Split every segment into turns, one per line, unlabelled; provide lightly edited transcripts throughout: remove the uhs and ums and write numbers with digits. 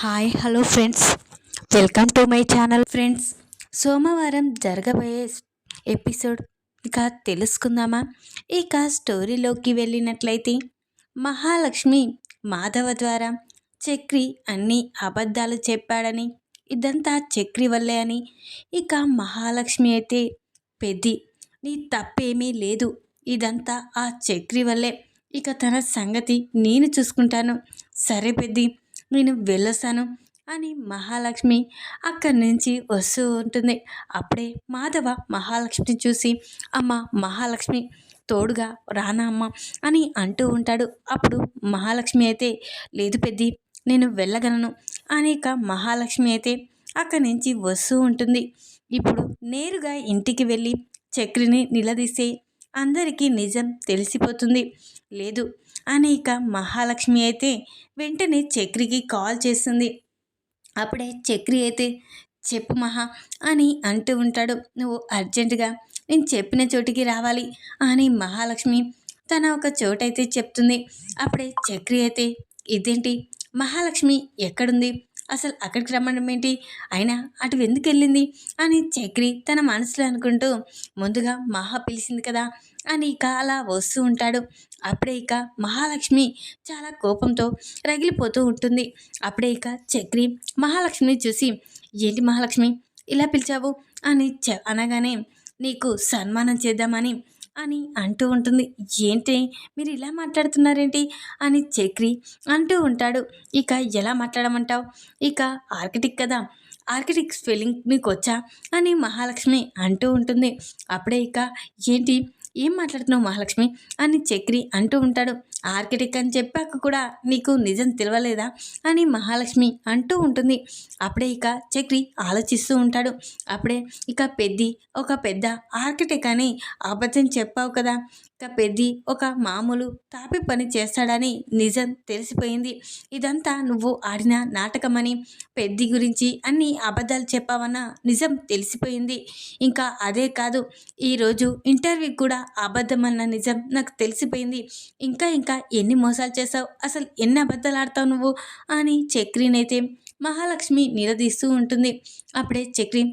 Hi hello friends, welcome to my channel. Friends, సోమవారం జరగబోయే episode ఇక తెలుసుకుందామా? ఇక స్టోరీలోకి వెళ్ళినట్లయితే, మహాలక్ష్మి మాధవ ద్వారా చక్రి అన్ని అబద్ధాలు చెప్పాడని, ఇదంతా చక్రి వల్లే అని, ఇక మహాలక్ష్మి అయితే పెద్ది నీ తప్పేమీ లేదు, ఇదంతా ఆ చక్రి వల్లే, ఇక తన సంగతి నేను చూసుకుంటాను, సరే పెద్ది నేను వెళ్ళొస్తాను అని మహాలక్ష్మి అక్కడి నుంచి వస్తూ ఉంటుంది. అప్పుడే మాధవ మహాలక్ష్మిని చూసి, అమ్మ మహాలక్ష్మి తోడుగా రానా అమ్మ అని అంటూ ఉంటాడు. అప్పుడు మహాలక్ష్మి అయితే, లేదు పెద్ది నేను వెళ్ళగలను అని ఇక మహాలక్ష్మి అయితే అక్కడి నుంచి వస్తూ ఉంటుంది. ఇప్పుడు నేరుగా ఇంటికి వెళ్ళి చక్రిని నిలదీసే అందరికీ నిజం తెలిసిపోతుంది. లేదు అని ఇక మహాలక్ష్మి అయితే వెంటనే చక్రికి కాల్ చేస్తుంది. అప్పుడే చక్రి అయితే, చెప్పు మహా అని అంటూ ఉంటాడు. నువ్వు అర్జెంటుగా నేను చెప్పిన చోటికి రావాలి అని మహాలక్ష్మి తన ఒక చోటైతే చెప్తుంది. అప్పుడే చక్రి అయితే, ఇదేంటి మహాలక్ష్మి ఎక్కడుంది, అసలు అక్కడికి రమ్మడం ఏంటి, అయినా అటు ఎందుకు వెళ్ళింది అని చక్రి తన మనసులో అనుకుంటూ, ముందుగా మహా పిలిచింది కదా అని ఇక అలా వస్తూ ఉంటాడు. అప్పుడే ఇక మహాలక్ష్మి చాలా కోపంతో రగిలిపోతూ ఉంటుంది. అప్పుడే ఇక చక్రి మహాలక్ష్మిని చూసి, ఏంటి మహాలక్ష్మి ఇలా పిలిచావు అని అనగానే, నీకు సన్మానం చేద్దామని అని అంటూ ఉంటుంది. ఏంటి మీరు ఇలా మాట్లాడుతున్నారేంటి అని చక్రి అంటూ ఉంటాడు. ఇక ఎలా మాట్లాడమంటావు, ఇక ఆర్కిటెక్ట్ కదా, ఆర్కిటెక్ట్ స్పెల్లింగ్ మీకు వచ్చా అని మహాలక్ష్మి అంటూ ఉంటుంది. అప్పుడే ఇక ఏంటి ఏం మాట్లాడుతున్నావు మహాలక్ష్మి అని చక్రి అంటూ ఉంటాడు. ఆర్కిటెక్ట్ అని చెప్పాక కూడా నీకు నిజం తెలియలేదా అని మహాలక్ష్మి అంటూ ఉంటుంది. అప్పుడే ఇక చక్రి ఆలోచిస్తూ ఉంటాడు. అప్పుడే ఇక ఒక పెద్ద ఆర్కిటెక్ట్ అని అబద్ధం చెప్పావు కదా, ఇక పెద్ది ఒక మామూలు తాపి పని చేస్తాడని నిజం తెలిసిపోయింది. ఇదంతా నువ్వు ఆడిన నాటకమని, పెద్ది గురించి అన్ని అబద్ధాలు చెప్పావన్న నిజం తెలిసిపోయింది. ఇంకా అదే కాదు, ఈరోజు ఇంటర్వ్యూ కూడా అబద్ధమన్న నిజం నాకు తెలిసిపోయింది. ఇంకా ఇంకా ఎన్ని మోసాలు చేసావు, అసలు ఎన్ని అబద్ధాలు ఆడతావు నువ్వు అని చక్రినైతే మహాలక్ష్మి నిలదీస్తూ ఉంటుంది. అప్పుడే చక్రి,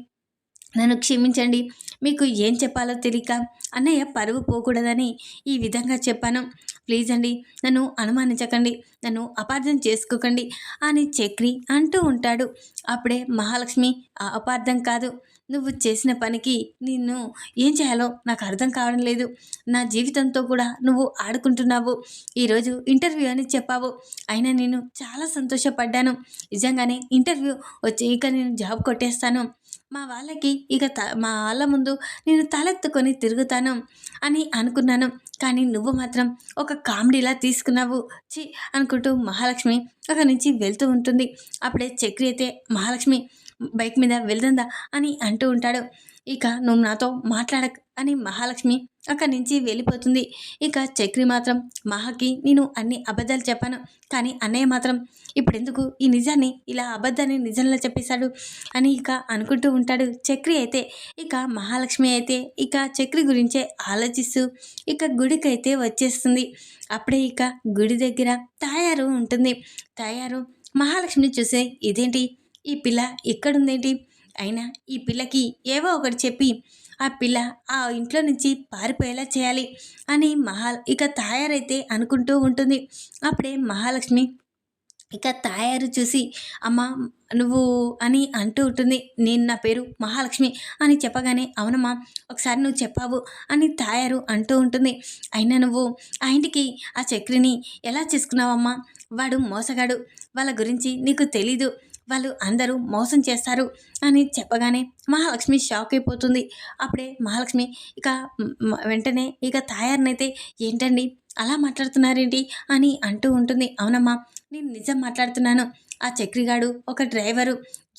నన్ను క్షమించండి, మీకు ఏం చెప్పాలో తెలియక అన్నయ్య పరువు పోకూడదని ఈ విధంగా చెప్పాను, ప్లీజ్ అండి నన్ను అనుమానించకండి, నన్ను అపార్థం చేసుకోకండి అని చక్రి అంటూ ఉంటాడు. అప్పుడే మహాలక్ష్మి, ఆ అపార్థం కాదు, నువ్వు చేసిన పనికి నిన్ను ఏం చేయాలో నాకు అర్థం కావడం లేదు, నా జీవితంతో కూడా నువ్వు ఆడుకుంటున్నావు, ఈరోజు ఇంటర్వ్యూ అని చెప్పావు, అయినా నేను చాలా సంతోషపడ్డాను, నిజంగానే ఇంటర్వ్యూ వచ్చి ఇక నేను జాబ్ కొట్టేస్తాను, మా వాళ్ళకి ఇక మా వాళ్ళ ముందు నేను తలెత్తుకొని తిరుగుతాను అని అనుకున్నాను, కానీ నువ్వు మాత్రం ఒక కామెడీలా తీసుకున్నావు చి అనుకుంటూ మహాలక్ష్మి అక్కడి నుంచి వెళ్తూ ఉంటుంది. అప్పుడే చక్రి అయితే, మహాలక్ష్మి బైక్ మీద వెళ్తుందా అని అంటూ ఉంటాడు. ఇక నువ్వు నాతో మాట్లాడక అని మహాలక్ష్మి అక్కడి నుంచి వెళ్ళిపోతుంది. ఇక చక్రి మాత్రం, మహాకి నేను అన్ని అబద్ధాలు చెప్పాను, కానీ అన్నయ్య మాత్రం ఇప్పుడెందుకు ఈ నిజాన్ని ఇలా అబద్ధాన్ని నిజంలో చెప్పేశాడు అని ఇక అనుకుంటూ ఉంటాడు. చక్రి అయితే ఇక మహాలక్ష్మి అయితే ఇక చక్రి గురించే ఆలోచిస్తూ ఇక గుడికైతే వచ్చేస్తుంది. అప్పుడే ఇక గుడి దగ్గర తాయారు ఉంటుంది. తాయారు మహాలక్ష్మిని చూసే, ఇదేంటి ఈ పిల్ల ఎక్కడుందేంటి, అయినా ఈ పిల్లకి ఏవో ఒకటి చెప్పి ఆ పిల్ల ఆ ఇంట్లో నుంచి పారిపోయేలా చేయాలి అని ఇక తాయారైతే అనుకుంటూ ఉంటుంది. అప్పుడే మహాలక్ష్మి ఇక తాయారు చూసి, అమ్మ నువ్వు అని అంటూ ఉంటుంది. నేను నా పేరు మహాలక్ష్మి అని చెప్పగానే, అవునమ్మా ఒకసారి నువ్వు చెప్పావు అని తాయారు అంటూ ఉంటుంది. అయినా నువ్వు ఆ ఇంటికి ఆ చక్రిని ఎలా చేసుకున్నావమ్మా, వాడు మోసగాడు, వాళ్ళ గురించి నీకు తెలీదు, వాళ్ళు అందరూ మోసం చేస్తారు అని చెప్పగానే మహాలక్ష్మి షాక్ అయిపోతుంది. అప్పుడే మహాలక్ష్మి ఇక వెంటనే ఇక తాయారునైతే, ఏంటండి అలా మాట్లాడుతున్నారేంటి అని అంటూ ఉంటుంది. అవునమ్మా నేను నిజం మాట్లాడుతున్నాను, ఆ చక్రిగాడు ఒక డ్రైవరు,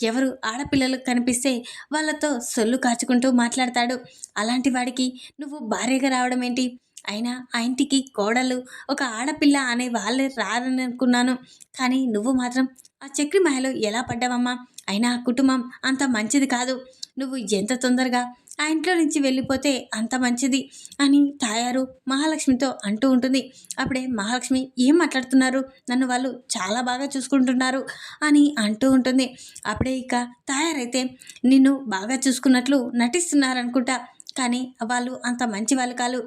ఎవరు ఆడపిల్లలు కనిపిస్తే వాళ్ళతో సొల్లు కాచుకుంటూ మాట్లాడతాడు, అలాంటి వాడికి నువ్వు భార్యగా రావడం ఏంటి, అయినా ఆ ఇంటికి కోడలు ఒక ఆడపిల్ల అనే వాళ్ళే రారని అనుకున్నాను, కానీ నువ్వు మాత్రం ఆ చక్రి మాయలో ఎలా పడ్డావమ్మా, అయినా ఆ కుటుంబం అంత మంచిది కాదు, నువ్వు ఎంత తొందరగా ఆ ఇంట్లో నుంచి వెళ్ళిపోతే అంత మంచిది అని తాయారు మహాలక్ష్మితో అంటూ ఉంటుంది. అప్పుడే మహాలక్ష్మి ఏం మాట్లాడుతున్నారు, నన్ను వాళ్ళు చాలా బాగా చూసుకుంటున్నారు అని అంటూ ఉంటుంది. అప్పుడే ఇక తాయారైతే నిన్ను బాగా చూసుకున్నట్లు నటిస్తున్నారనుకుంటా, కానీ వాళ్ళు అంత మంచి వాళ్ళు కాదు,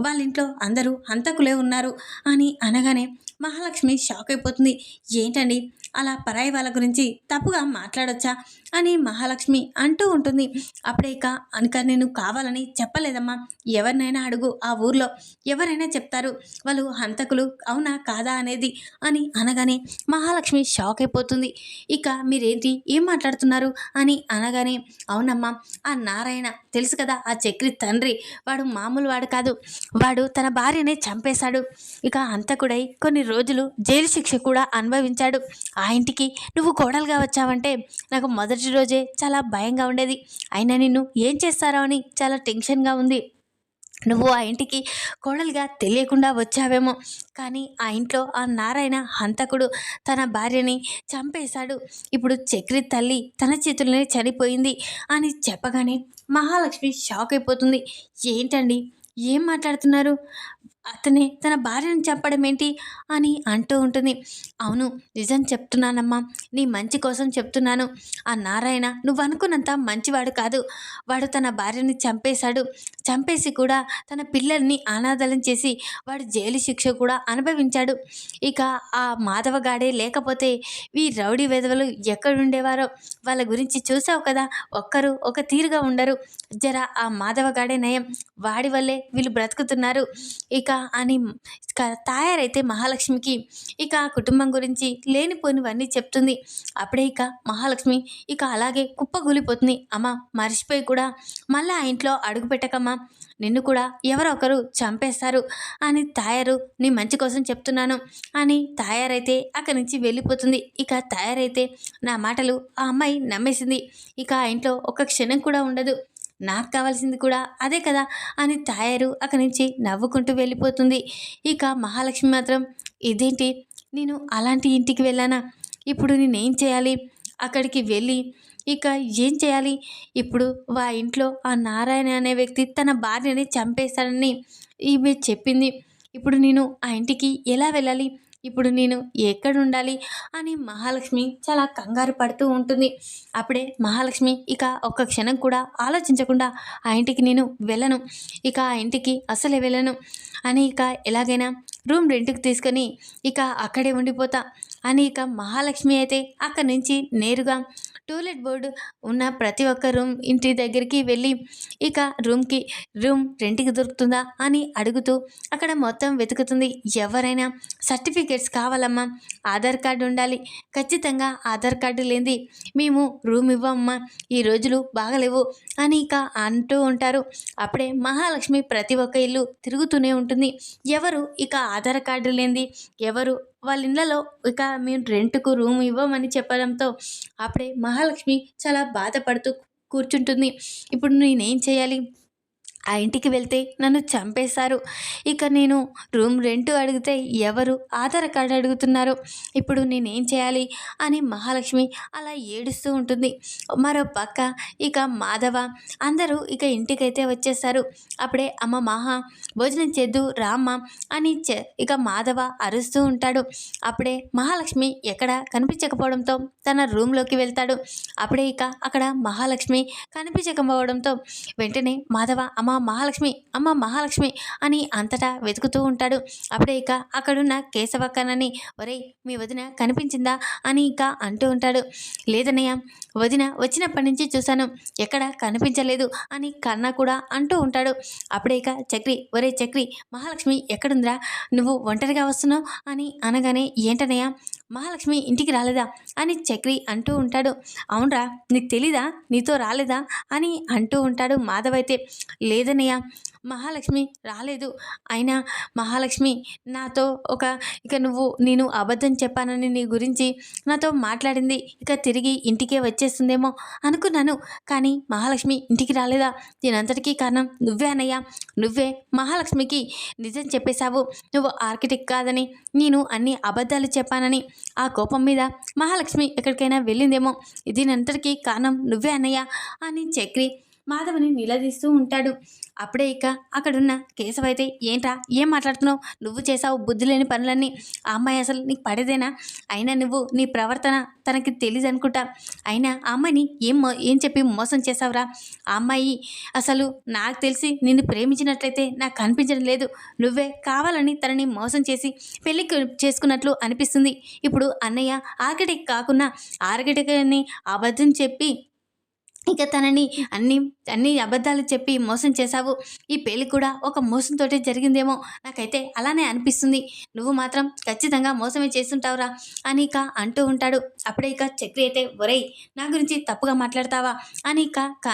వాళ్ళ ఇంట్లో అందరూ హంతకులే ఉన్నారు అని అనగానే మహాలక్ష్మి షాక్ అయిపోతుంది. ఏంటండి అలా పరాయి వాళ్ళ గురించి తప్పుగా మాట్లాడొచ్చా అని మహాలక్ష్మి అంటూ ఉంటుంది. అప్పుడే ఇక నేను కావాలని చెప్పలేదమ్మా, ఎవరినైనా అడుగు, ఆ ఊర్లో ఎవరైనా చెప్తారు వాళ్ళు హంతకులు అవునా కాదా అనేది అని అనగానే మహాలక్ష్మి షాక్ అయిపోతుంది. ఇక మీరేంటి ఏం మాట్లాడుతున్నారు అని అనగానే అవునమ్మా, ఆ నారాయణ తెలుసు కదా, ఆ చక్రి తండ్రి, వాడు మామూలు వాడు కాదు, వాడు తన భార్యనే చంపేశాడు. ఇక హంతకుడై కొన్ని రోజులు జైలు శిక్ష కూడా అనుభవించాడు. ఆ ఇంటికి నువ్వు కోడలుగా వచ్చావంటే నాకు మొదటి రోజే చాలా భయంగా ఉండేది. అయినా నిన్ను ఏం చేస్తారో అని చాలా టెన్షన్గా ఉంది. నువ్వు ఆ ఇంటికి కోడలుగా తెలియకుండా వచ్చావేమో, కానీ ఆ ఇంట్లో ఆ నారాయణ హంతకుడు తన భార్యని చంపేశాడు. ఇప్పుడు చక్రి తల్లి తన చేతుల్లోనే చనిపోయింది అని చెప్పగానే మహాలక్ష్మి షాక్ అయిపోతుంది. ఏంటండి ఏం మాట్లాడుతున్నారు, అతనే తన భార్యను చంపడం ఏంటి అని అంటూ ఉంటుంది. అవును నిజం చెప్తున్నానమ్మా, నీ మంచి కోసం చెప్తున్నాను. ఆ నారాయణ నువ్వు అనుకున్నంత మంచివాడు కాదు. వాడు తన భార్యని చంపేశాడు. చంపేసి కూడా తన పిల్లల్ని అనాథలం చేసి వాడు జైలు శిక్ష కూడా అనుభవించాడు. ఇక ఆ మాధవగాడే లేకపోతే ఈ రౌడీ వెధవలు ఎక్కడుండేవారో, వాళ్ళ గురించి చూసావు కదా, ఒక్కరు ఒక తీరుగా ఉండరు. జర ఆ మాధవగాడే నయం, వాడి వల్లే వీళ్ళు బ్రతుకుతున్నారు ఇక అని తాయారైతే మహాలక్ష్మికి ఇక ఆ కుటుంబం గురించి లేనిపోనివన్నీ చెప్తుంది. అప్పుడే ఇక మహాలక్ష్మి ఇక అలాగే కుప్పగూలిపోతుంది. అమ్మ మర్చిపోయి కూడా మళ్ళీ ఆ ఇంట్లో అడుగు పెట్టకమ్మా, నిన్ను కూడా ఎవరో ఒకరు చంపేస్తారు అని తాయారు నీ మంచి కోసం చెప్తున్నాను అని తాయారైతే అక్కడి నుంచి వెళ్ళిపోతుంది. ఇక తాయారైతే నా మాటలు ఆ అమ్మాయి నమ్మేసింది. ఇక ఆ ఇంట్లో ఒక క్షణం కూడా ఉండదు. నాకు కావాల్సింది కూడా అదే కదా అని తాయారు అక్కడి నుంచి నవ్వుకుంటూ వెళ్ళిపోతుంది. ఇక మహాలక్ష్మి మాత్రం ఇదేంటి, నేను అలాంటి ఇంటికి వెళ్ళానా, ఇప్పుడు నేనేం చేయాలి, అక్కడికి వెళ్ళి ఇక ఏం చేయాలి, ఇప్పుడు వా ఇంట్లో ఆ నారాయణ అనే వ్యక్తి తన భార్యని చంపేశాడని ఈమె చెప్పింది, ఇప్పుడు నేను ఆ ఇంటికి ఎలా వెళ్ళాలి, ఇప్పుడు నేను ఎక్కడుండాలి అని మహాలక్ష్మి చాలా కంగారు పడుతూ ఉంటుంది. అప్పుడే మహాలక్ష్మి ఇక ఒక్క క్షణం కూడా ఆలోచించకుండా ఆ ఇంటికి నేను వెళ్ళను, ఇక ఆ ఇంటికి అసలే వెళ్ళను అని ఇక ఎలాగైనా రూమ్ రెంట్కి తీసుకొని ఇక అక్కడే ఉండిపోతా అని ఇక మహాలక్ష్మి అయితే అక్కడి నుంచి నేరుగా టూలెట్ బోర్డు ఉన్న ప్రతి ఒక్క రూమ్ ఇంటి దగ్గరికి వెళ్ళి ఇక రూమ్ రెంట్కి దొరుకుతుందా అని అడుగుతూ అక్కడ మొత్తం వెతుకుతుంది. ఎవరైనా సర్టిఫికేట్స్ కావాలమ్మా, ఆధార్ కార్డు ఉండాలి, ఖచ్చితంగా ఆధార్ కార్డు లేనిది మేము రూమ్ ఇవ్వమ్మా, ఈ రోజులు బాగలేవు అని ఇక అంటూ ఉంటారు. అప్పుడే మహాలక్ష్మి ప్రతి ఒక్క ఇల్లు తిరుగుతూనే ఉంటుంది. ఎవరు ఇక ఆధార్ కార్డు లేనిది, ఎవరు వాళ్ళ ఇళ్ళలో ఇక మేము రెంట్కు రూమ్ ఇవ్వమని చెప్పడంతో అప్పుడే మహాలక్ష్మి చాలా బాధపడుతూ కూర్చుంటుంది. ఇప్పుడు నేనేం చేయాలి, ఆ ఇంటికి వెళ్తే నన్ను చంపేశారు, ఇక నేను రూమ్ రెంట్ అడిగితే ఎవరు ఆధార్ కార్డు అడుగుతున్నారు, ఇప్పుడు నేనేం చేయాలి అని మహాలక్ష్మి అలా ఏడుస్తూ ఉంటుంది. మరో పక్క ఇక మాధవ అందరూ ఇక ఇంటికైతే వచ్చేస్తారు. అప్పుడే అమ్మ మహా భోజనం చేద్దు రామ్మ అని ఇక మాధవ అరుస్తూ ఉంటాడు. అప్పుడే మహాలక్ష్మి ఎక్కడ కనిపించకపోవడంతో తన రూమ్లోకి వెళ్తాడు. అప్పుడే ఇక అక్కడ మహాలక్ష్మి కనిపించకపోవడంతో వెంటనే మాధవ అమ్మ మహాలక్ష్మి అని అంతటా వెతుకుతూ ఉంటాడు. అప్పుడే ఇక అక్కడున్న కేశవక్కనని ఒరేయ్ మీ వదిన కనిపించిందా అని ఇక అంటూ ఉంటాడు. లేదన్నయ్య, వదిన వచ్చినప్పటి నుంచి చూశాను, ఎక్కడ కనిపించలేదు అని కన్నా కూడా అంటూ ఉంటాడు. అప్పుడే ఇక చక్రి ఒరే చక్రి, మహాలక్ష్మి ఎక్కడుందిరా, నువ్వు ఒంటరిగా వస్తున్నావు అని అనగానే ఏంటన్నయ్య మహాలక్ష్మి ఇంటికి రాలేదా అని చక్రి అంటూ ఉంటాడు. అవునరా నీకు తెలీదా, నీతో రాలేదా అని అంటూ ఉంటాడు మాధవ్ అయితే. లేదన్నయ్య మహాలక్ష్మి రాలేదు, అయినా మహాలక్ష్మి నాతో నేను అబద్ధం చెప్పానని నీ గురించి నాతో మాట్లాడింది, ఇక తిరిగి ఇంటికే వచ్చేస్తుందేమో అనుకున్నాను, కానీ మహాలక్ష్మి ఇంటికి రాలేదా, దీనంతటికీ కారణం నువ్వే అన్నయ్య, నువ్వే మహాలక్ష్మికి నిజం చెప్పేశావు, నువ్వు ఆర్కిటెక్ట్ కాదని నేను అన్ని అబద్ధాలు చెప్పానని, ఆ కోపం మీద మహాలక్ష్మి ఎక్కడికైనా వెళ్ళిందేమో, దీనంతటికీ కారణం నువ్వే అన్నయ్య అని చక్రి మాధవని నిలదీస్తూ ఉంటాడు. అప్పుడే ఇక అక్కడున్న కేశవ అయితే, ఏంట్రా ఏం మాట్లాడుతున్నావు, నువ్వు చేసావు బుద్ధి లేని పనులన్నీ, ఆ అమ్మాయి అసలు నీకు పడేదేనా, అయినా నువ్వు నీ ప్రవర్తన తనకి తెలియదు అనుకుంటా, అయినా ఆ అమ్మాయిని ఏం చెప్పి మోసం చేసావురా, ఆ అమ్మాయి అసలు నాకు తెలిసి నిన్ను ప్రేమించినట్లయితే నాకు కనిపించడం లేదు, నువ్వే కావాలని తనని మోసం చేసి పెళ్లి చేసుకున్నట్లు అనిపిస్తుంది. ఇప్పుడు అన్నయ్య ఆర్కిటెక్ట్ కాకుండా ఆర్కిటెక్ట్ని అబద్ధం చెప్పి ఇక తనని అన్ని అన్ని అబద్ధాలు చెప్పి మోసం చేశావు. ఈ పెళ్లి కూడా ఒక మోసంతోటే జరిగిందేమో, నాకైతే అలానే అనిపిస్తుంది. నువ్వు మాత్రం ఖచ్చితంగా మోసమే చేస్తుంటావురా అని ఇక అంటూ ఉంటాడు. అప్పుడే ఇక చక్రి అయితే, ఒరేయ్ నా గురించి తప్పుగా మాట్లాడతావా అని ఇక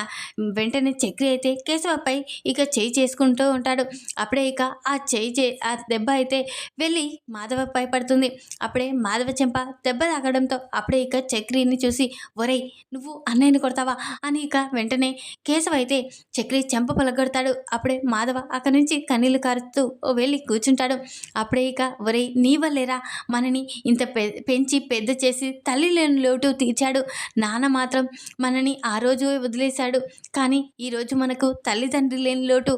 వెంటనే చక్రి అయితే కేశవపై ఇక చేయి చేసుకుంటూ ఉంటాడు. అప్పుడే ఇక ఆ దెబ్బ అయితే వెళ్ళి మాధవపై పడుతుంది. అప్పుడే మాధవ చెంప దెబ్బ తాగడంతో అప్పుడే ఇక చక్రిని చూసి, ఒరేయ్ నువ్వు అన్నయ్యని కొడతావా అని ఇక వెంటనే కేశవ అయితే చక్రి చెంప పలగొడతాడు. అప్పుడే మాధవ అక్కడి నుంచి కన్నీళ్లు కారుతూ వెళ్ళి కూర్చుంటాడు. అప్పుడే ఇక, ఒరేయ్ నీ వల్లేరా మనని ఇంత పెంచి పెద్ద చేసి తల్లి లేని లోటు తీర్చాడు, నాన్న మాత్రం మనని ఆ రోజు వదిలేశాడు, కానీ ఈరోజు మనకు తల్లిదండ్రి లేని లోటు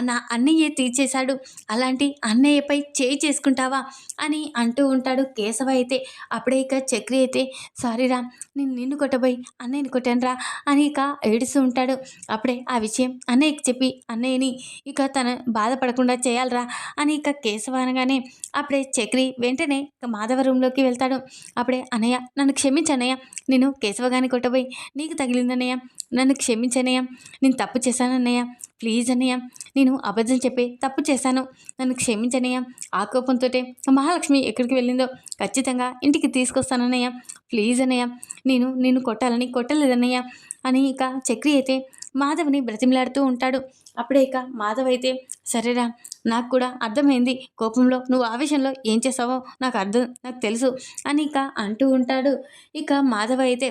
నా అన్నయ్యే తీర్చేశాడు, అలాంటి అన్నయ్యపై చేయి చేసుకుంటావా అని అంటూ ఉంటాడు కేశవ అయితే. అప్పుడే ఇక చక్రి అయితే, సారీరా నేను నిన్ను కొట్టబోయి అన్నయ్యని కొట్టానురా అని ఇక ఏడుస్తూ ఉంటాడు. అప్పుడే ఆ విషయం అన్నయ్యకి చెప్పి అన్నయ్యని ఇక తన బాధపడకుండా చేయాలరా అని ఇక కేశవ అనగానే అప్పుడే చక్రి వెంటనే మాధవ రూమ్లోకి వెళ్తాడు. అప్పుడే, అన్నయ్య నన్ను క్షమించన్నయ్య, నేను కేశవ గారిని కొట్టబోయి నీకు తగిలిందన్నయ్య, నన్ను క్షమించన్నయ్య, నేను తప్పు చేశానన్నయ్య, ప్లీజ్ అన్నయ్య, నేను అబద్ధం చెప్పి తప్పు చేశాను, నన్ను క్షమించనయ్య, ఆ కోపంతో మహాలక్ష్మి ఎక్కడికి వెళ్ళిందో ఖచ్చితంగా ఇంటికి తీసుకొస్తానన్నయ్య, ప్లీజ్ అన్నయ్య, నేను నిన్ను కొట్టలేదన్నయ్య అని ఇక చక్రి అయితే మాధవ్ని బ్రతిమలాడుతూ ఉంటాడు. అప్పుడే ఇక మాధవ్ అయితే, సరేరా నాకు కూడా అర్థమైంది, కోపంలో నువ్వు ఆ విషయంలో ఏం చేసావో నాకు తెలుసు అని ఇక అంటూ ఉంటాడు. ఇక మాధవ్ అయితే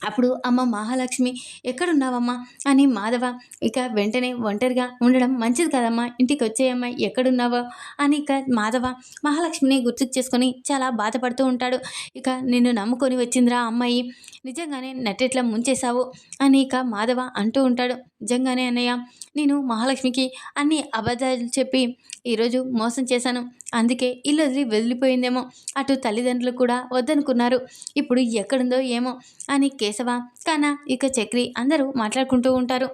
అప్పుడు, అమ్మ మహాలక్ష్మి ఎక్కడున్నావమ్మా అని మాధవ ఇక వెంటనే, ఒంటరిగా ఉండడం మంచిది కదమ్మా, ఇంటికి వచ్చేయమ్మా, ఎక్కడున్నావో అని ఇక మాధవ మహాలక్ష్మిని గుర్తుకు చేసుకొని చాలా బాధపడుతూ ఉంటాడు. ఇక నిన్ను నమ్ముకొని వచ్చిందిరా అమ్మాయి, నిజంగానే నట్టెట్లా ముంచేశావు అని ఇక మాధవ అంటూ ఉంటాడు. నిజంగానే అన్నయ్య, నేను మహాలక్ష్మికి అన్ని అబద్ధాలు చెప్పి ఈరోజు మోసం చేశాను, అందుకే ఇల్లు వదిలి వెళ్ళిపోయిందేమో, అటు తల్లిదండ్రులు కూడా వద్దనుకున్నారు, ఇప్పుడు ఎక్కడుందో ఏమో అని కేశవ కన్నా ఇక చక్రి అందరూ మాట్లాడుకుంటూ ఉంటారు.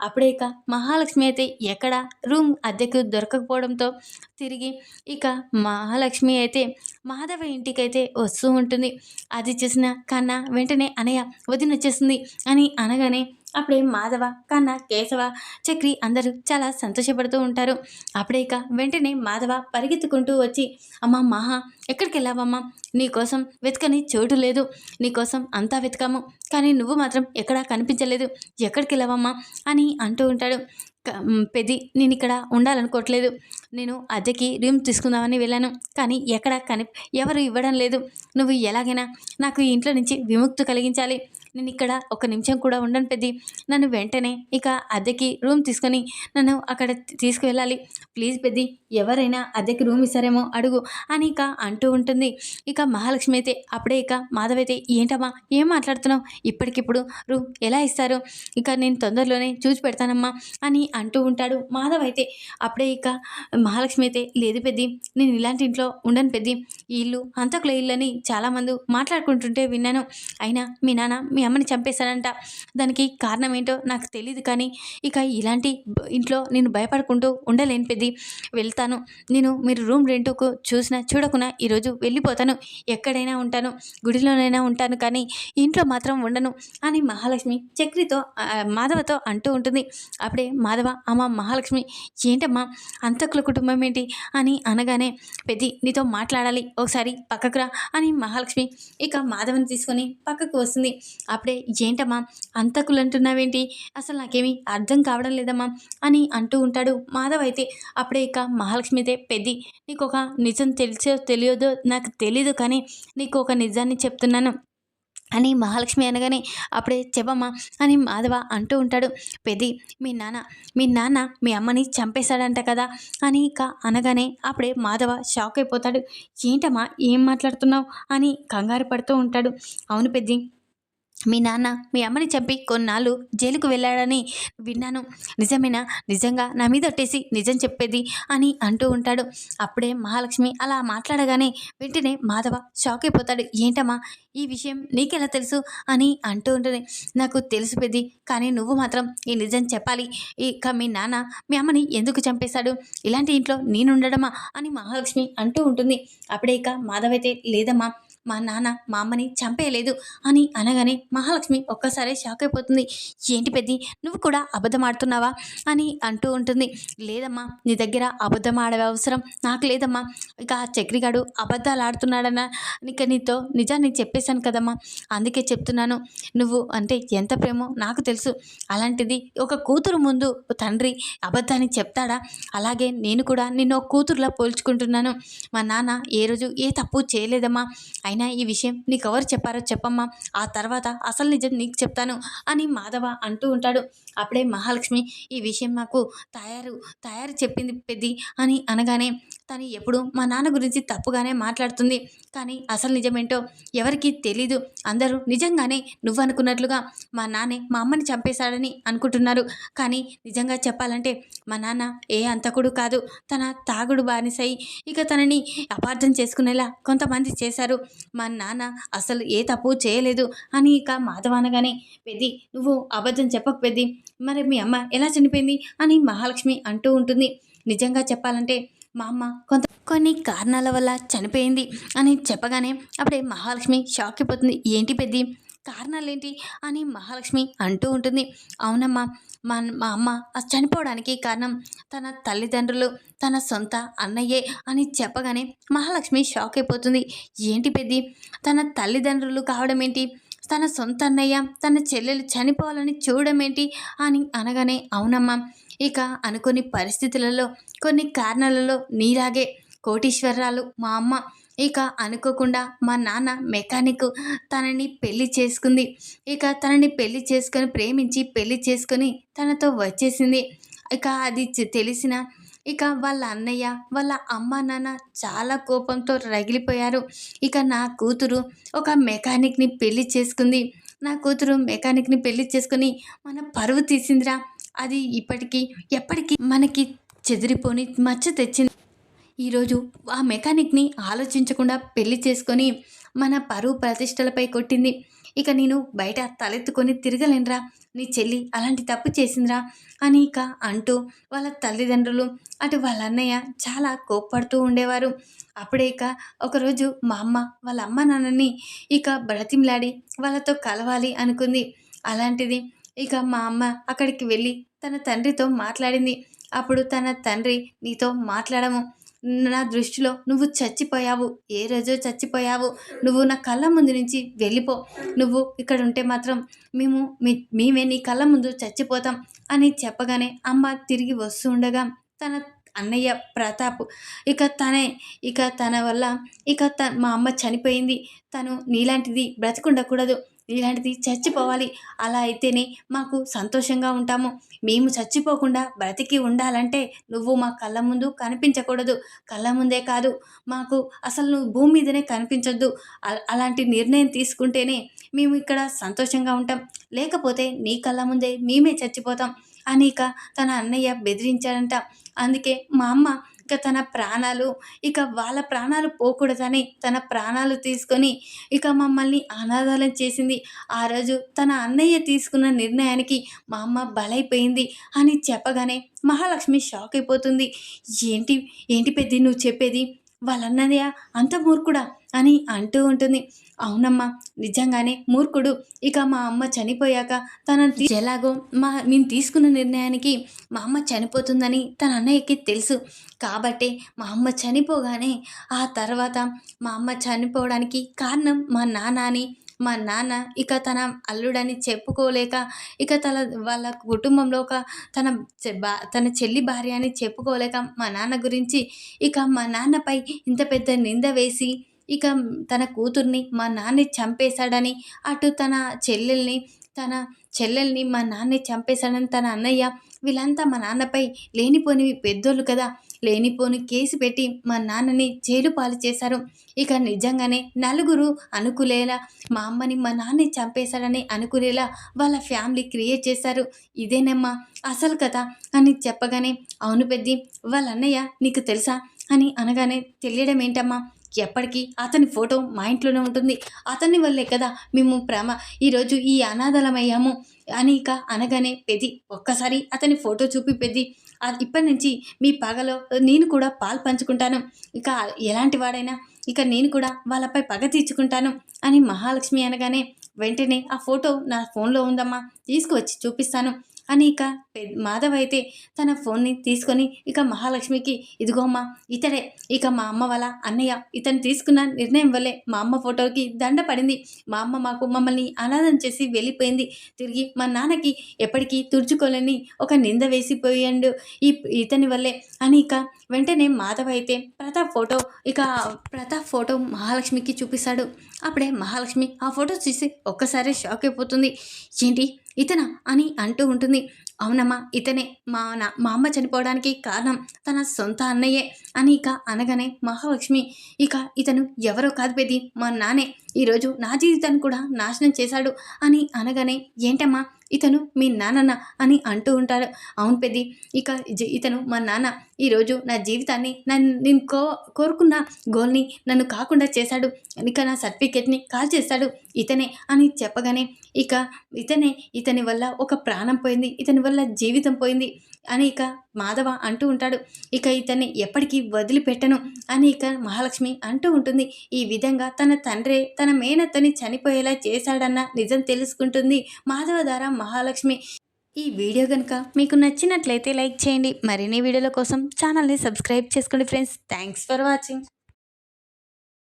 అప్పుడే ఇక మహాలక్ష్మి అయితే ఎక్కడ రూమ్ అద్దెకు దొరకకపోవడంతో తిరిగి ఇక మహాలక్ష్మి అయితే మాధవ ఇంటికైతే వస్తూ ఉంటుంది. అది చూసిన కన్నా వెంటనే, అనయ్య వదిన వచ్చేస్తుంది అని అనగానే అప్పుడే మాధవ, కన్న, కేశవ, చక్రి అందరూ చాలా సంతోషపడుతూ ఉంటారు. అప్పుడే ఇక వెంటనే మాధవ పరిగెత్తుకుంటూ వచ్చి, అమ్మ మహా ఎక్కడికి వెళ్ళావమ్మా, నీకోసం వెతకని చోటు లేదు, నీకోసం అంతా వెతకాము, కానీ నువ్వు మాత్రం ఎక్కడా కనిపించలేదు, ఎక్కడికి వెళ్ళావమ్మా అని అంటూ ఉంటాడు. పెద్ది నేను ఇక్కడ ఉండాలనుకోవట్లేదు, నేను అద్దెకి రూమ్ తీసుకుందామని వెళ్ళాను, కానీ ఎవరు ఇవ్వడం లేదు, నువ్వు ఎలాగైనా నాకు ఈ ఇంట్లో నుంచి విముక్తి కలిగించాలి, నేను ఇక్కడ ఒక నిమిషం కూడా ఉండను పెద్ది, నన్ను వెంటనే ఇక అద్దెకి రూమ్ తీసుకొని నన్ను అక్కడ తీసుకువెళ్ళాలి, ప్లీజ్ పెద్ది, ఎవరైనా అద్దెకి రూమ్ ఇస్తారేమో అడుగు అని ఇక అంటూ ఉంటుంది. ఇక మహాలక్ష్మి అయితే అప్పుడే ఇక మాధవ్ అయితే, ఏంటమ్మా ఏం మాట్లాడుతున్నావు, ఇప్పటికిప్పుడు రూమ్ ఎలా ఇస్తారు, ఇక నేను తొందరలోనే చూసి పెడతానమ్మా అని అంటూ ఉంటాడు. మాధవ్ అయితే అప్పుడే ఇక మహాలక్ష్మి అయితే, లేదు పెద్ది, నేను ఇలాంటి ఇంట్లో ఉండను పెద్ది, ఈ ఇల్లు హంతకుల ఇల్లు అని చాలామంది మాట్లాడుకుంటుంటే విన్నాను, అయినా మీ నాన్న మీ అమ్మని చంపేశానంట, దానికి కారణం ఏంటో నాకు తెలియదు, కానీ ఇక ఇలాంటి ఇంట్లో నేను భయపడుకుంటూ ఉండలేను పెద్ది, వెళ్తాను, మీరు రూమ్ రెంట్కు చూడకున్నా ఈరోజు వెళ్ళిపోతాను, ఎక్కడైనా ఉంటాను, గుడిలోనైనా ఉంటాను, కానీ ఇంట్లో మాత్రం ఉండను అని మహాలక్ష్మి చక్రితో మాధవతో అంటూ ఉంటుంది. అప్పుడే మాధవ, అమ్మ మహాలక్ష్మి ఏంటమ్మా అంతకుల కుటుంబం ఏంటి అని అనగానే, పెద్ది నీతో మాట్లాడాలి, ఒకసారి పక్కకు రా అని మహాలక్ష్మి ఇక మాధవని తీసుకొని పక్కకు వస్తుంది. అప్పుడే, ఏంటమ్మా అంతకులు అంటున్నావేంటి, అసలు నాకేమీ అర్థం కావడం లేదమ్మా అని అంటూ ఉంటాడు మాధవ్ అయితే. అప్పుడే ఇక మహాలక్ష్మి అయితే, పెద్ది నీకు ఒక నిజం తెలియదో నాకు తెలీదు, కానీ నీకు ఒక నిజాన్ని చెప్తున్నాను అని మహాలక్ష్మి అనగానే, అప్పుడే చెప్పమ్మా అని మాధవ అంటూ ఉంటాడు. పెద్ది మీ నాన్న మీ అమ్మని చంపేశాడంట కదా అని ఇక అనగానే అప్పుడే మాధవ షాక్ అయిపోతాడు. ఏంటమ్మా ఏం మాట్లాడుతున్నావు అని కంగారు పడుతూ ఉంటాడు. అవును పెద్ది, మీ నాన్న మీ అమ్మని చంపి కొన్నాళ్ళు జైలుకు వెళ్ళాడని విన్నాను. నిజమేనా? నిజంగా నా మీద ఒట్టేసి నిజం చెప్పేది అని అంటూ ఉంటాడు. అప్పుడే మహాలక్ష్మి అలా మాట్లాడగానే వెంటనే మాధవ షాక్ అయిపోతాడు. ఏంటమ్మా ఈ విషయం నీకెలా తెలుసు అని అంటూ ఉంటుంది. నాకు తెలుసు పెద్ది, కానీ నువ్వు మాత్రం ఈ నిజం చెప్పాలి. ఇక మీ నాన్న మీ అమ్మని ఎందుకు చంపేశాడు? ఇలాంటి ఇంట్లో నేనుండడమా అని మహాలక్ష్మి అంటూ ఉంటుంది. అప్పుడే ఇక మాధవైతే లేదమ్మా, మా నాన్న మా అమ్మని చంపేయలేదు అని అనగానే మహాలక్ష్మి ఒక్కసారే షాక్ అయిపోతుంది. ఏంటి పెద్ది, నువ్వు కూడా అబద్ధం ఆడుతున్నావా అని అంటూ ఉంటుంది. లేదమ్మా, నీ దగ్గర అబద్ధం ఆడే అవసరం నాకు లేదమ్మా. ఇక ఆ చక్రిగాడు అబద్ధాలు ఆడుతున్నాడన్నా ఇక నీతో నిజాన్ని చెప్పేశాను కదమ్మా, అందుకే చెప్తున్నాను. నువ్వు అంటే ఎంత ప్రేమో నాకు తెలుసు. అలాంటిది ఒక కూతురు ముందు తండ్రి అబద్ధాన్ని చెప్తాడా? అలాగే నేను కూడా నిన్ను ఒక కూతురులా పోల్చుకుంటున్నాను. మా నాన్న ఏ రోజు ఏ తప్పు చేయలేదమ్మా. అయినా ఈ విషయం నీకెవరు చెప్పారో చెప్పమ్మా, ఆ తర్వాత అసలు నిజం నీకు చెప్తాను అని మాధవ అంటూ ఉంటాడు. అప్పుడే మహాలక్ష్మి ఈ విషయం నాకు తయారు చెప్పింది పెద్ది అని అనగానే తను ఎప్పుడు మా నాన్న గురించి తప్పుగానే మాట్లాడుతుంది, కానీ అసలు నిజమేంటో ఎవరికీ తెలీదు. అందరూ నిజంగానే నువ్వు అనుకున్నట్లుగా మా నాన్నే మా అమ్మని చంపేశాడని అనుకుంటున్నారు. కానీ నిజంగా చెప్పాలంటే మా నాన్న ఏ అంతకుడు కాదు. తన తాగుడు బానిసై ఇక తనని అపార్థం చేసుకునేలా కొంతమంది చేశారు. మా నాన్న అసలు ఏ తప్పు చేయలేదు అని ఇక మాధవ అనగానే పెద్ది నువ్వు అబద్ధం చెప్పకు పెద్ది, మరి మీ అమ్మ ఎలా చనిపోయింది అని మహాలక్ష్మి అంటూ ఉంటుంది. నిజంగా చెప్పాలంటే మా అమ్మ కొన్ని కారణాల వల్ల చనిపోయింది అని చెప్పగానే అప్పుడే మహాలక్ష్మి షాక్ అయిపోతుంది. ఏంటి పెద్ది, కారణాలేంటి అని మహాలక్ష్మి అంటూ ఉంటుంది. అవునమ్మా, మా అమ్మ చనిపోవడానికి కారణం తన తల్లిదండ్రులు, తన సొంత అన్నయ్యే అని చెప్పగానే మహాలక్ష్మి షాక్ అయిపోతుంది. ఏంటి పెద్ది, తన తల్లిదండ్రులు కావడం ఏంటి, తన సొంత అన్నయ్య తన చెల్లెలు చనిపోవాలని చూడడం ఏంటి అని అనగానే అవునమ్మా, ఇక అనుకోని పరిస్థితులలో కొన్ని కారణాలలో నీలాగే కోటీశ్వరరాలు మా అమ్మ. ఇక అనుకోకుండా మా నాన్న మెకానిక్ తనని పెళ్లి చేసుకుంది. ఇక తనని పెళ్లి చేసుకొని ప్రేమించి పెళ్లి చేసుకొని తనతో వచ్చేసింది. ఇక అది తెలిసిన ఇక వాళ్ళ అన్నయ్య వాళ్ళ అమ్మ నాన్న చాలా కోపంతో రగిలిపోయారు. ఇక నా కూతురు ఒక మెకానిక్ని పెళ్లి చేసుకుంది, నా కూతురు మెకానిక్ని పెళ్లి చేసుకుని మన పరువు తీసిందిరా, అది ఇప్పటికీ ఎప్పటికీ మనకి చెదిరిపోని మచ్చ తెచ్చింది. ఈరోజు ఆ మెకానిక్ని ఆలోచించకుండా పెళ్లి చేసుకొని మన పరువు ప్రతిష్టలపై కొట్టింది. ఇక నేను బయట తలెత్తుకొని తిరగలేనురా, నీ చెల్లి అలాంటి తప్పు చేసిందిరా అని ఇక అంటూ వాళ్ళ తల్లిదండ్రులు అటు వాళ్ళ అన్నయ్య చాలా కోప్పడుతూ ఉండేవారు. అప్పుడే ఇక ఒకరోజు మా అమ్మ వాళ్ళ అమ్మ నాన్నని ఇక బ్రతిమలాడి వాళ్ళతో కలవాలి అనుకుంది. అలాంటిది ఇక మా అమ్మ అక్కడికి వెళ్ళి తన తండ్రితో మాట్లాడింది. అప్పుడు తన తండ్రి నీతో మాట్లాడము, నా దృష్టిలో నువ్వు చచ్చిపోయావు, ఏ రోజో చచ్చిపోయావు, నువ్వు నా కళ్ళ ముందు నుంచి వెళ్ళిపో, నువ్వు ఇక్కడ ఉంటే మాత్రం మేమే నీ కళ్ళ ముందు చచ్చిపోతాం అని చెప్పగానే అమ్మ తిరిగి వస్తూ ఉండగా తన అన్నయ్య ప్రతాప్ ఇక తన వల్ల మా అమ్మ చనిపోయింది, తను నీలాంటిది బ్రతికుండకూడదు, ఇలాంటిది చచ్చిపోవాలి, అలా అయితేనే మాకు సంతోషంగా ఉంటాము, మేము చచ్చిపోకుండా బ్రతికి ఉండాలంటే నువ్వు మా కళ్ళ ముందు కనిపించకూడదు, కళ్ళ ముందే కాదు మాకు అసలు నువ్వు భూమి మీదనే కనిపించొద్దు, అలాంటి నిర్ణయం తీసుకుంటేనే మేము ఇక్కడ సంతోషంగా ఉంటాం, లేకపోతే నీ కళ్ళ ముందే మేమే చచ్చిపోతాం అని ఇక తన అన్నయ్య బెదిరించాడంట. అందుకే మా అమ్మ తన ప్రాణాలు వాళ్ళ ప్రాణాలు పోకూడదని తన ప్రాణాలు తీసుకొని మమ్మల్ని అనాథాలను చేసింది. ఆ రోజు తన అన్నయ్య తీసుకున్న నిర్ణయానికి మా అమ్మ బలైపోయింది అని చెప్పగానే మహాలక్ష్మి షాక్ అయిపోతుంది. ఏంటి ఏంటి పెద్ది నువ్వు చెప్పేది, వాళ్ళన్నయ్య అంత మూర్ఖుడా అని అంటూ ఉంటుంది. అవునమ్మా, నిజంగానే మూర్ఖుడు. మా అమ్మ చనిపోయాక ఎలాగో మేము తీసుకున్న నిర్ణయానికి మా అమ్మ చనిపోతుందని తన అన్నయ్యకి తెలుసు, కాబట్టి మా అమ్మ చనిపోగానే ఆ తర్వాత మా అమ్మ చనిపోవడానికి కారణం మా నాన్న అని మా నాన్న తన అల్లుడని చెప్పుకోలేక వాళ్ళ కుటుంబంలో తన చెల్లి భార్య అని చెప్పుకోలేక మా నాన్న గురించి మా నాన్నపై ఇంత పెద్ద నింద వేసి తన కూతుర్ని మా నాన్నే చంపేశాడని, అటు తన చెల్లెల్ని మా నాన్నే చంపేశాడని తన అన్నయ్య, వీళ్ళంతా మా నాన్నపై లేనిపోనివి పెద్దోళ్ళు కదా, లేనిపోని కేసు పెట్టి మా నాన్నని జైలు పాలు చేశారు. ఇక నిజంగానే నలుగురు అనుకునేలా మా అమ్మని మా నాన్నే చంపేశాడని అనుకునేలా వాళ్ళ ఫ్యామిలీ క్రియేట్ చేశారు. ఇదేనమ్మా అసలు కథ అని చెప్పగానే, అవును పెద్ది, వాళ్ళ అన్నయ్య నీకు తెలుసా అని అనగానే, తెలియడం ఏంటమ్మా, ఎప్పటికీ అతని ఫోటో మా ఇంట్లోనే ఉంటుంది. అతని వల్లే కదా మేము ఈరోజు ఈ అనాథలమయ్యాము అని ఇక అనగానే, పెద్ది ఒక్కసారి అతని ఫోటో చూపి పెద్ది, ఇప్పటి నుంచి మీ పగలో నేను కూడా పాలు పంచుకుంటాను. ఇక ఎలాంటి వాడైనా ఇక నేను కూడా వాళ్ళపై పగ తీర్చుకుంటాను అని మహాలక్ష్మి అనగానే, వెంటనే ఆ ఫోటో నా ఫోన్లో ఉందమ్మా, తీసుకువచ్చి చూపిస్తాను అని ఇక మాధవ్ అయితే తన ఫోన్ని తీసుకొని ఇక మహాలక్ష్మికి, ఇదిగో అమ్మా ఇతడే ఇక మా అమ్మ వాళ్ళ అన్నయ్య, ఇతను తీసుకున్న నిర్ణయం వల్లే మా అమ్మ ఫోటోకి దండ పడింది. మా అమ్మ మమ్మల్ని అనాథం చేసి వెళ్ళిపోయింది. తిరిగి మా నాన్నకి ఎప్పటికీ తుడుచుకోలేని ఒక నింద వేసిపోయాడు ఇతని వల్లే అని ఇక వెంటనే మాధవ్ అయితే ప్రతాప్ ఫోటో మహాలక్ష్మికి చూపిస్తాడు. అప్పుడే మహాలక్ష్మి ఆ ఫోటో చూసి ఒక్కసారి షాక్ అయిపోతుంది. ఏంటి ఇతనా అని అంటూ ఉంటుంది. అవునమ్మా ఇతనే, మా అమ్మ చనిపోవడానికి కారణం తన సొంత అన్నయ్యే అని ఇక అనగానే, మహాలక్ష్మి ఇక ఇతను ఎవరో కాదు పెద్ది, మా నాన్నే ఈరోజు నా జీవితాన్ని కూడా నాశనం చేశాడు అని అనగానే, ఏంటమ్మా ఇతను మీ నాన్న అని అంటూ ఉంటాడు. అవును పెద్ది, ఇక ఇతను మా నాన్న ఈరోజు నా జీవితాన్ని నేను కోరుకున్న గోల్ని నన్ను కాకుండా చేశాడు. ఇక నా సర్టిఫికెట్ని కాల్ చేశాడు ఇతనే అని చెప్పగానే, ఇక ఇతని వల్ల ఒక ప్రాణం పోయింది, ఇతని వల్ల జీవితం పోయింది అని ఇక మాధవ అంటూ ఉంటాడు. ఇక ఇతన్ని ఎప్పటికీ వదిలిపెట్టను అని ఇక మహాలక్ష్మి అంటూ ఉంటుంది. ఈ విధంగా తన తండ్రే తన మేనత్తని చనిపోయేలా చేశాడన్న నిజం తెలుసుకుంటుంది మాధవ ద్వారా మహాలక్ష్మి. ఈ వీడియో కనుక మీకు నచ్చినట్లయితే లైక్ చేయండి. మరిన్ని వీడియోల కోసం ఛానల్ని సబ్స్క్రైబ్ చేసుకోండి ఫ్రెండ్స్. Thanks for watching.